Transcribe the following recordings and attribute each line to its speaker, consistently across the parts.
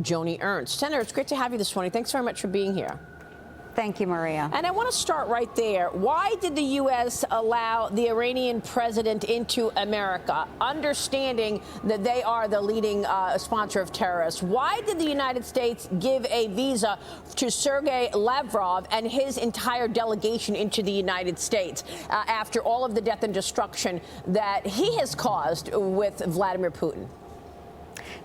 Speaker 1: Joni Ernst. Senator, it's great to have you this morning. Thanks very much for being here.
Speaker 2: Thank you, Maria.
Speaker 1: And I want to start right there. Why did the U.S. allow the Iranian president into America, understanding that they are the leading sponsor of terrorists? Why did the United States give a visa to Sergei Lavrov and his entire delegation into the United States after all of the death and destruction that he has caused with Vladimir Putin?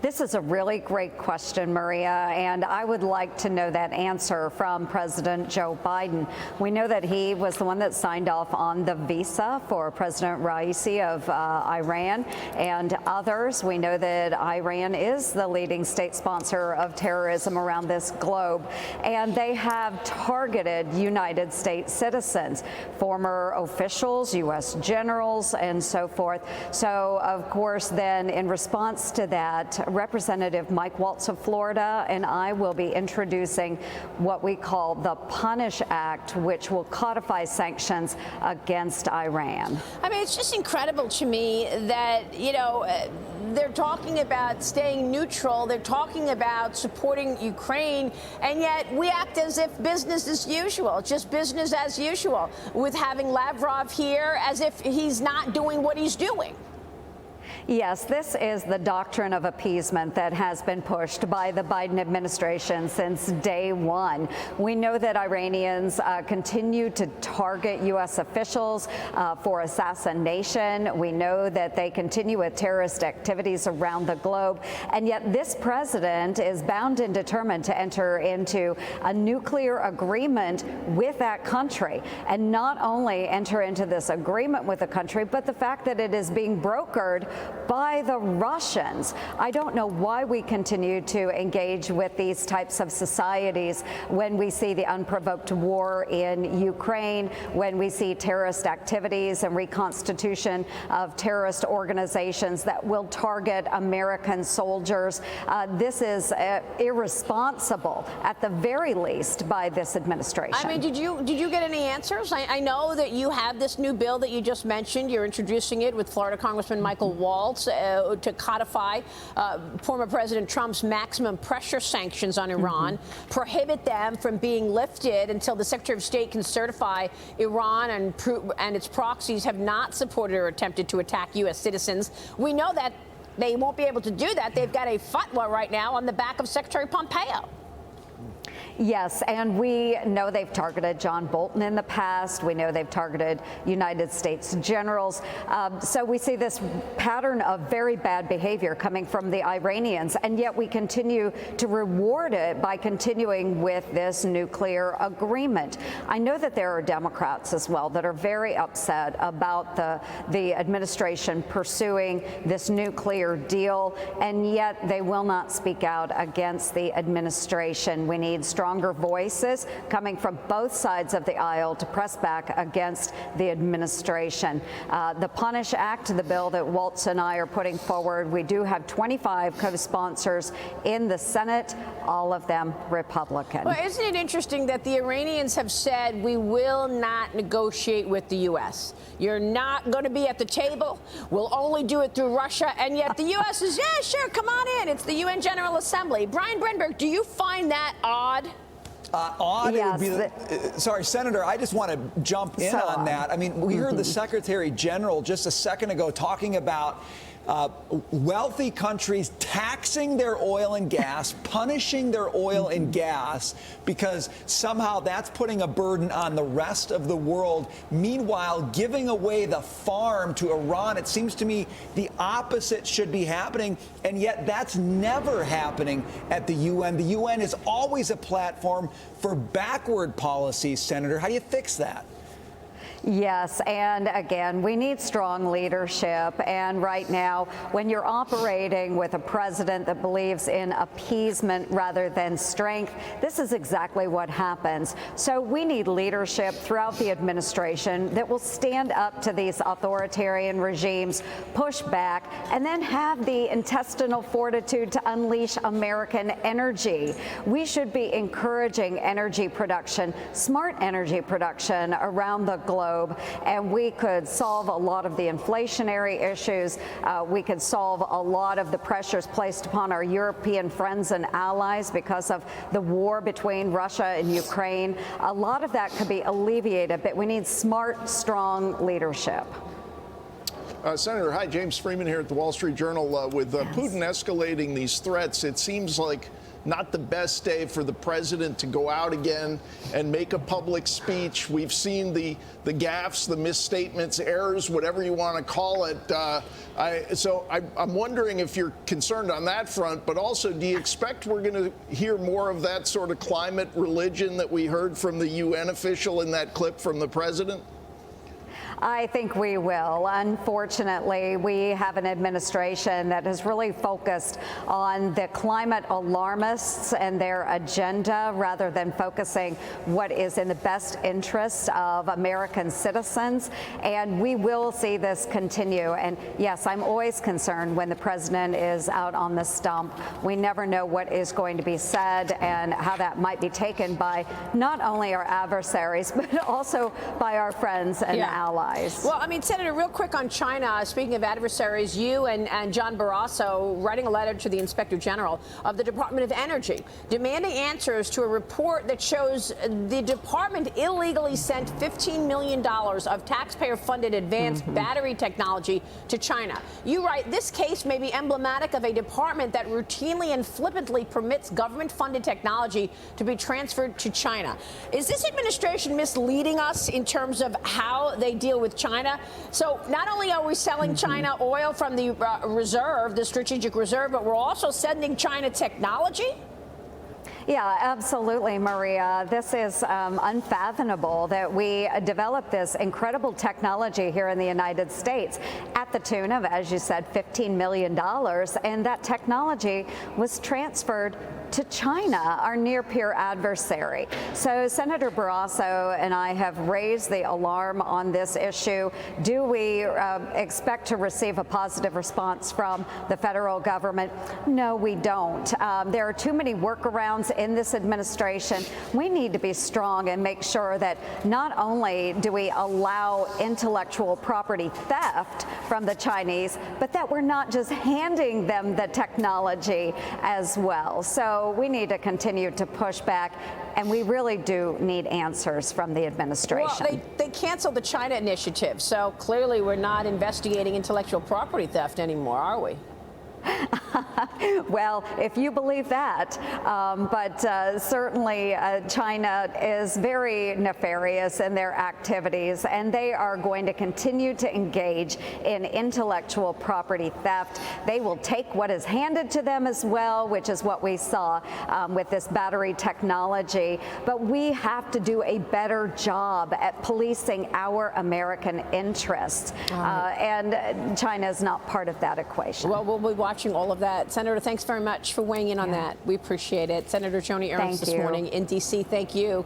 Speaker 2: This is a really great question, Maria, and I would like to know that answer from President Joe Biden. We know that he was the one that signed off on the visa for President Raisi of Iran and others. We know that Iran is the leading state sponsor of terrorism around this globe, and they have targeted United States citizens, former officials, U.S. generals, and so forth. So, of course, then in response to that, Representative Mike Waltz of Florida and I will be introducing what we call the Punish Act, which will codify sanctions against Iran.
Speaker 1: I mean, it's just incredible to me that, you know, they're talking about staying neutral. They're talking about supporting Ukraine, and yet we act as if business as usual, just business as usual, with having Lavrov here as if he's not doing what he's doing.
Speaker 2: Yes, this is the doctrine of appeasement that has been pushed by the Biden administration since day one. We know that Iranians continue to target U.S. officials for assassination. We know that they continue with terrorist activities around the globe. And yet this president is bound and determined to enter into a nuclear agreement with that country. And not only enter into this agreement with the country, but the fact that it is being brokered by the Russians. I don't know why we continue to engage with these types of societies when we see the unprovoked war in Ukraine, when we see terrorist activities and reconstitution of terrorist organizations that will target American soldiers. This is irresponsible, at the very least, by this administration.
Speaker 1: I mean, did you get any answers? I know that you have this new bill that you just mentioned. You're introducing it with Florida Congressman Michael Waltz to codify former President Trump's maximum pressure sanctions on Iran, prohibit them from being lifted until the Secretary of State can certify Iran and its proxies have not supported or attempted to attack U.S. citizens. We know that they won't be able to do that. They've got a fatwa right now on the back of Secretary Pompeo.
Speaker 2: Yes, and we know they've targeted John Bolton in the past. We know they've targeted United States generals. So we see this pattern of very bad behavior coming from the Iranians, and yet we continue to reward it by continuing with this nuclear agreement. I know that there are Democrats as well that are very upset about the administration pursuing this nuclear deal, and yet they will not speak out against the administration. We need stronger voices coming from both sides of the aisle to press back against the administration. The Punish Act, the bill that Waltz and I are putting forward, we do have 25 co-sponsors in the Senate, all of them Republican.
Speaker 1: Well, isn't it interesting that the Iranians have said we will not negotiate with the U.S.? You're not going to be at the table. We'll only do it through Russia. And yet the U.S. is, yeah, sure, come on in. It's the UN General Assembly. Brian Brenberg, do you find that odd?
Speaker 3: Odd.
Speaker 2: Yes.
Speaker 3: It would be sorry, Senator, I just want to jump in on that. I mean, we heard the Secretary General just a second ago talking about wealthy countries taxing their oil and gas, punishing their oil and gas, because somehow that's putting a burden on the rest of the world. Meanwhile, giving away the farm to Iran, it seems to me the opposite should be happening, and yet that's never happening at the UN. The UN is always a platform for backward policies, Senator. How do you fix that?
Speaker 2: Yes, and again, we need strong leadership. And right now, when you're operating with a president that believes in appeasement rather than strength, this is exactly what happens. So we need leadership throughout the administration that will stand up to these authoritarian regimes, push back, and then have the intestinal fortitude to unleash American energy. We should be encouraging energy production, smart energy production around the globe. globe, and we could solve a lot of the inflationary issues. We could solve a lot of the pressures placed upon our European friends and allies because of the war between Russia and Ukraine. A lot of that could be alleviated, but we need smart, strong leadership.
Speaker 4: Senator, hi, James Freeman here at the Wall Street Journal. With Putin escalating these threats, it seems like not the best day for the president to go out again and make a public speech. We've seen the gaffes, the misstatements, errors, whatever you want to call it. So I'm wondering if you're concerned on that front, but also, do you expect we're going to hear more of that sort of climate religion that we heard from the UN official in that clip from the president?
Speaker 2: I think we will. Unfortunately, we have an administration that has really focused on the climate alarmists and their agenda rather than focusing what is in the best interest of American citizens. And we will see this continue. And yes, I'm always concerned when the president is out on the stump. We never know what is going to be said and how that might be taken by not only our adversaries, but also by our friends and allies.
Speaker 1: Well, I mean, Senator, real quick on China, speaking of adversaries, you and John Barrasso writing a letter to the Inspector General of the Department of Energy demanding answers to a report that shows the department illegally sent $15 million of taxpayer-funded advanced battery technology to China. You write, this case may be emblematic of a department that routinely and flippantly permits government-funded technology to be transferred to China. Is this administration misleading us in terms of how they deal with China? So not only are we selling China oil from the reserve, the strategic reserve, but we're also sending China technology?
Speaker 2: Yeah, absolutely, Maria. This is unfathomable that we developed this incredible technology here in the United States at the tune of, as you said, $15 million. And that technology was transferred to China, our near-peer adversary. So Senator Barrasso and I have raised the alarm on this issue. Do we expect to receive a positive response from the federal government? No, we don't. There are too many workarounds in this administration. We need to be strong and make sure that not only do we allow intellectual property theft from the Chinese, but that we're not just handing them the technology as well. So we need to continue to push back, and we really do need answers from the administration.
Speaker 1: Well, they canceled the China initiative, so clearly we're not investigating intellectual property theft anymore, are we?
Speaker 2: Well, if you believe that, but certainly China is very nefarious in their activities, and they are going to continue to engage in intellectual property theft. They will take what is handed to them as well, which is what we saw with this battery technology. But we have to do a better job at policing our American interests, and China is not part of that equation.
Speaker 1: Well, we'll be watching all of that. Senator, thanks very much for weighing in on that. We appreciate it. Senator Joni Ernst this morning in D.C. Thank you.